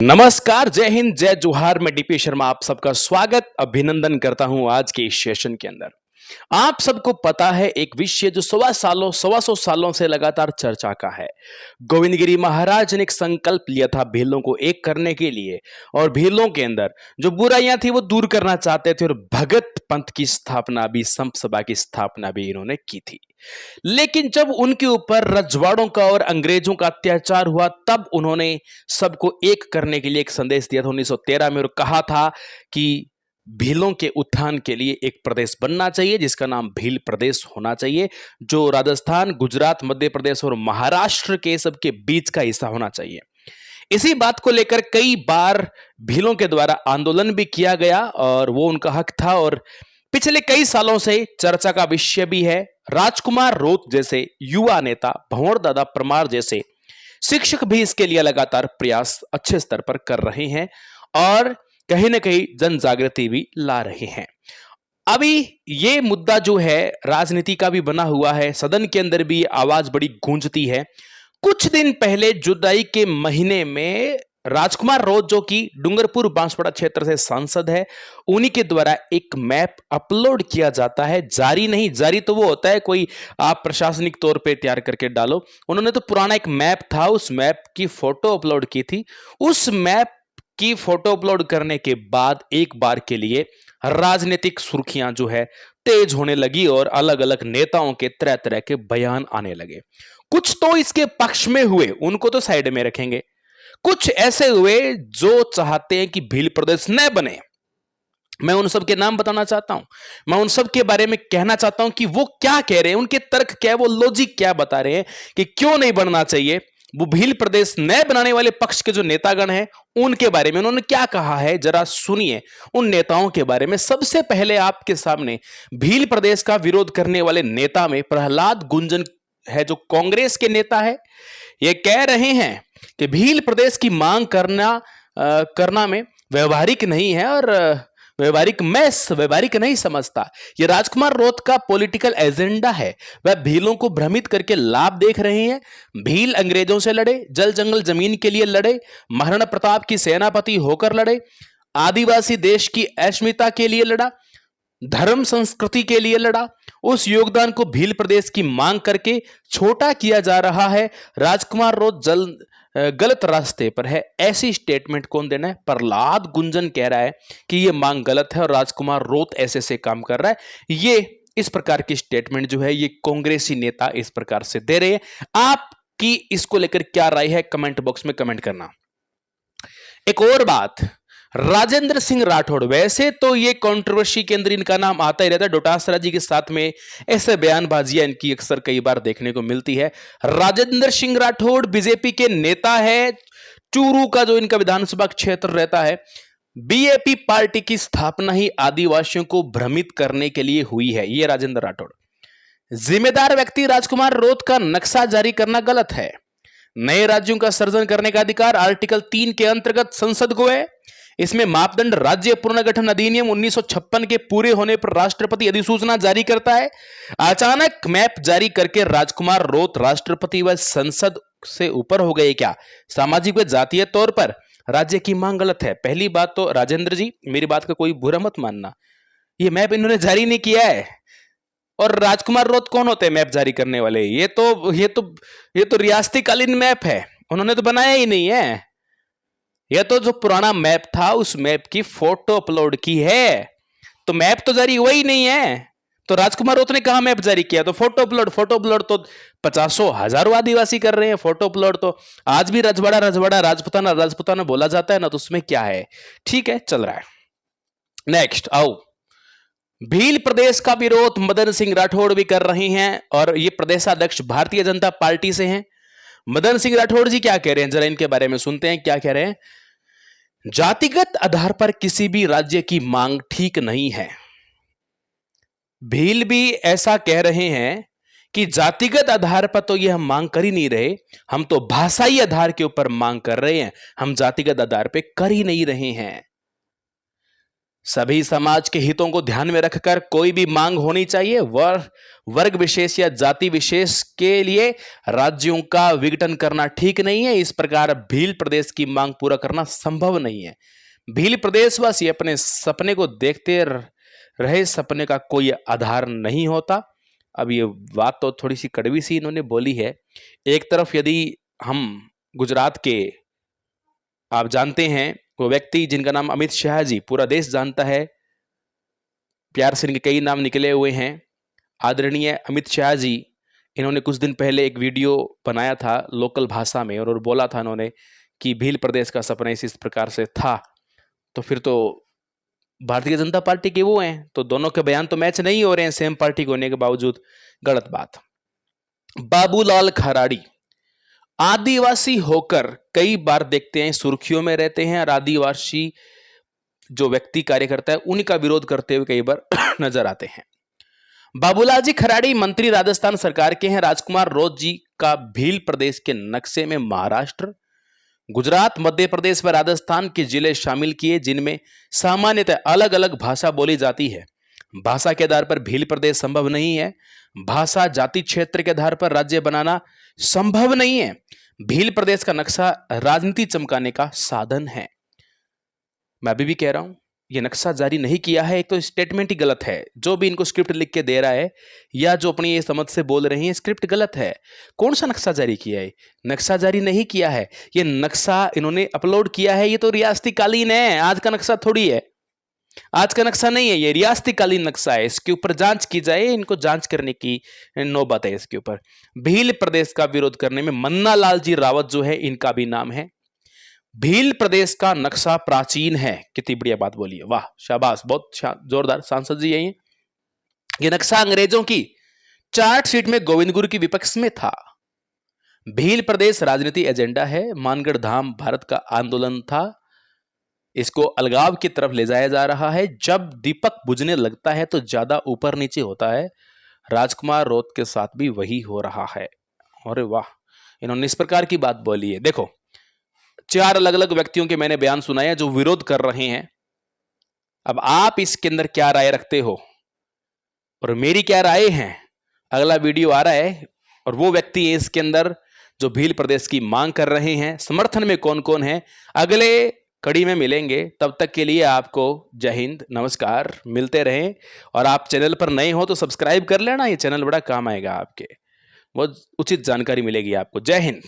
नमस्कार, जय हिंद, जय जोहार। मैं डीपी शर्मा आप सबका स्वागत अभिनंदन करता हूं आज के इस सेशन के अंदर। आप सबको पता है एक विषय जो सवा सौ सालों से लगातार चर्चा का है। गोविंदगिरी महाराज ने एक संकल्प लिया था भीलों को एक करने के लिए, और भीलों के अंदर जो बुराइयां थी वो दूर करना चाहते थे, और भगत पंथ की स्थापना भी, संत सभा की स्थापना भी इन्होंने की थी। लेकिन जब उनके ऊपर रजवाड़ों का और अंग्रेजों का अत्याचार हुआ, तब उन्होंने सबको एक करने के लिए एक संदेश दिया था 1913 में, और कहा था कि भीलों के उत्थान के लिए एक प्रदेश बनना चाहिए जिसका नाम भील प्रदेश होना चाहिए, जो राजस्थान, गुजरात, मध्य प्रदेश और महाराष्ट्र के सबके बीच का हिस्सा होना चाहिए। इसी बात को लेकर कई बार भीलों के द्वारा आंदोलन भी किया गया, और वो उनका हक था, और पिछले कई सालों से चर्चा का विषय भी है। राजकुमार रोत जैसे युवा नेता, भंवर दादा परमार जैसे शिक्षक भी इसके लिए लगातार प्रयास अच्छे स्तर पर कर रहे हैं, और कहीं ना कहीं जन जागृति भी ला रहे हैं। अभी ये मुद्दा जो है राजनीति का भी बना हुआ है, सदन के अंदर भी आवाज बड़ी गूंजती है। कुछ दिन पहले जुलाई के महीने में राजकुमार रोत, जो कि डूंगरपुर बांसवाड़ा क्षेत्र से सांसद है, उन्हीं के द्वारा एक मैप अपलोड किया जाता है। जारी नहीं, जारी तो वो होता है कोई आप प्रशासनिक तौर पे तैयार करके डालो। उन्होंने तो पुराना एक मैप था, उस मैप की फोटो अपलोड की थी। उस मैप की फोटो अपलोड करने के बाद एक बार के लिए राजनीतिक सुर्खियां जो है तेज होने लगी, और अलग अलग नेताओं के तरह तरह के बयान आने लगे। कुछ तो इसके पक्ष में हुए, उनको तो साइड में रखेंगे। कुछ ऐसे हुए जो चाहते हैं कि भील प्रदेश न बने। मैं उन सब के नाम बताना चाहता हूं, मैं उन सब के बारे में कहना चाहता हूं कि वो क्या कह रहे हैं, उनके तर्क क्या है, वो लॉजिक क्या बता रहे हैं कि क्यों नहीं बनना चाहिए। वो भील प्रदेश नए बनाने वाले पक्ष के जो नेतागण हैं उनके बारे में उन्होंने क्या कहा है, जरा सुनिए उन नेताओं के बारे में। सबसे पहले आपके सामने भील प्रदेश का विरोध करने वाले नेता में प्रहलाद गुंजन है, जो कांग्रेस के नेता है। ये कह रहे हैं कि भील प्रदेश की मांग करना में व्यवहारिक नहीं है, और व्यवहारिक नहीं समझता। यह राजकुमार रोत का पॉलिटिकल एजेंडा है। वह भीलों को भ्रमित करके लाभ देख रहे हैं। भील अंग्रेजों से लड़े, जल जंगल जमीन के लिए लड़े, महाराणा प्रताप की सेनापति होकर लड़े, आदिवासी देश की अस्मिता के लिए लड़ा, धर्म संस्कृति के लिए लड़ा। उस योगदान को भील प्रदेश की मांग करके छोटा किया जा रहा है। राजकुमार रोत गलत रास्ते पर है, ऐसी स्टेटमेंट कौन देना है? प्रहलाद गुंजन कह रहा है कि यह मांग गलत है और राजकुमार रोत ऐसे से काम कर रहा है। ये इस प्रकार की स्टेटमेंट जो है ये कांग्रेसी नेता इस प्रकार से दे रहे हैं। आपकी इसको लेकर क्या राय है, कमेंट बॉक्स में कमेंट करना। एक और बात, राजेंद्र सिंह राठौड़, वैसे तो ये कंट्रोवर्सी के अंदर इनका नाम आता ही रहता है, डोटासरा जी के साथ में ऐसे बयानबाजियां इनकी अक्सर कई बार देखने को मिलती है। राजेंद्र सिंह राठौड़ बीजेपी के नेता है, चूरू का जो इनका विधानसभा क्षेत्र रहता है। बीएपी पार्टी की स्थापना ही आदिवासियों को भ्रमित करने के लिए हुई है, ये राजेंद्र राठौड़। जिम्मेदार व्यक्ति राजकुमार रोत का नक्शा जारी करना गलत है। नए राज्यों का सृजन करने का अधिकार आर्टिकल 3 के अंतर्गत संसद को है। इसमें मापदंड राज्य पुनर्गठन अधिनियम 1956 के पूरे होने पर राष्ट्रपति अधिसूचना जारी करता है। अचानक मैप जारी करके राजकुमार रोत राष्ट्रपति व संसद से ऊपर हो गए क्या? सामाजिक व जातीय तौर पर राज्य की मांग गलत है। पहली बात तो राजेंद्र जी, मेरी बात का कोई बुरा मत मानना, ये मैप इन्होंने जारी नहीं किया है। और राजकुमार रोत कौन होते हैं मैप जारी करने वाले? ये तो रियासती कालीन मैप है, उन्होंने तो बनाया ही नहीं है। यह तो जो पुराना मैप था उस मैप की फोटो अपलोड की है, तो मैप तो जारी हुआ ही नहीं है। तो राजकुमार रोत ने कहा मैप जारी किया? तो फोटो अपलोड तो पचासों हजारों आदिवासी कर रहे हैं फोटो अपलोड। तो आज भी रजवाड़ा राजपुताना बोला जाता है ना, तो उसमें क्या है? ठीक है, चल रहा है। नेक्स्ट आओ, भील प्रदेश का विरोध मदन सिंह राठौड़ भी कर रहे हैं, और ये प्रदेशाध्यक्ष भारतीय जनता पार्टी से हैं। मदन सिंह राठौड़ जी क्या कह रहे हैं, जरा इनके बारे में सुनते हैं क्या कह रहे हैं। जातिगत आधार पर किसी भी राज्य की मांग ठीक नहीं है। भील भी ऐसा कह रहे हैं कि जातिगत आधार पर तो ये हम मांग कर ही नहीं रहे, हम तो भाषाई आधार के ऊपर मांग कर रहे हैं, हम जातिगत आधार पे कर ही नहीं रहे हैं। सभी समाज के हितों को ध्यान में रखकर कोई भी मांग होनी चाहिए। वर्ग विशेष या जाति विशेष के लिए राज्यों का विघटन करना ठीक नहीं है। इस प्रकार भील प्रदेश की मांग पूरा करना संभव नहीं है। भील प्रदेशवासी अपने सपने को देखते रहे, सपने का कोई आधार नहीं होता। अब ये बात तो थोड़ी सी कड़वी सी इन्होंने बोली है। एक तरफ यदि हम गुजरात के, आप जानते हैं वो व्यक्ति जिनका नाम अमित शाह जी, पूरा देश जानता है, प्यार से इनके कई नाम निकले हुए हैं, आदरणीय अमित शाह जी। इन्होंने कुछ दिन पहले एक वीडियो बनाया था लोकल भाषा में और बोला था इन्होंने कि भील प्रदेश का सपना इस प्रकार से था। तो फिर तो भारतीय जनता पार्टी के वो हैं, तो दोनों के बयान तो मैच नहीं हो रहे हैं सेम पार्टी के होने के बावजूद। गलत बात। बाबूलाल खराड़ी आदिवासी होकर कई बार देखते हैं सुर्खियों में रहते हैं और आदिवासी जो व्यक्ति कार्य करता है उनका विरोध करते हुए कई बार नजर आते हैं। बाबूलाल जी खराड़ी मंत्री राजस्थान सरकार के हैं। राजकुमार रोज जी का भील प्रदेश के नक्शे में महाराष्ट्र, गुजरात, मध्य प्रदेश व राजस्थान के जिले शामिल किए जिनमें सामान्यतः अलग अलग भाषा बोली जाती है। भाषा के आधार पर भील प्रदेश संभव नहीं है। भाषा जाति क्षेत्र के आधार पर राज्य बनाना संभव नहीं है। भील प्रदेश का नक्शा राजनीति चमकाने का साधन है। मैं अभी भी कह रहा हूं, ये नक्शा जारी नहीं किया है। एक तो स्टेटमेंट ही गलत है, जो भी इनको स्क्रिप्ट लिख के दे रहा है या जो अपनी ये समझ से बोल रहे हैं, स्क्रिप्ट गलत है। कौन सा नक्शा जारी किया है? नक्शा जारी नहीं किया है। ये नक्शा इन्होंने अपलोड किया है, ये तो रियासती कालीन है, आज का नक्शा थोड़ी है, आज का नक्शा नहीं है, ये रियासती कालीन नक्शा है। इसके ऊपर जांच की जाए, इनको जांच करने की नौबत है इसके ऊपर। भील प्रदेश का विरोध करने में मन्ना लाल जी रावत जो है, इनका भी नाम है। भील प्रदेश का नक्शा प्राचीन है। कितनी बढ़िया बात बोली है, वाह शाबाश, बहुत जोरदार सांसद जी है ये नक्शा अंग्रेजों की चार्जशीट में गोविंद गुरु की विपक्ष में था। भील प्रदेश राजनीति एजेंडा है। मानगढ़ धाम भारत का आंदोलन था, इसको अलगाव की तरफ ले जाया जा रहा है। जब दीपक बुझने लगता है तो ज्यादा ऊपर नीचे होता है। राजकुमार रोत के साथ भी वही हो रहा है। अरे वाह, इन्होंने इस प्रकार की बात बोली है। देखो, 4 अलग अलग व्यक्तियों के मैंने बयान सुनाया जो विरोध कर रहे हैं। अब आप इसके अंदर क्या राय रखते हो और मेरी क्या राय है, अगला वीडियो आ रहा है और वो व्यक्ति है इसके अंदर जो भील प्रदेश की मांग कर रहे हैं, समर्थन में कौन कौन है, अगले कड़ी में मिलेंगे। तब तक के लिए आपको जय हिंद, नमस्कार, मिलते रहें। और आप चैनल पर नए हो तो सब्सक्राइब कर लेना, ये चैनल बड़ा काम आएगा आपके, बहुत उचित जानकारी मिलेगी आपको। जय हिंद।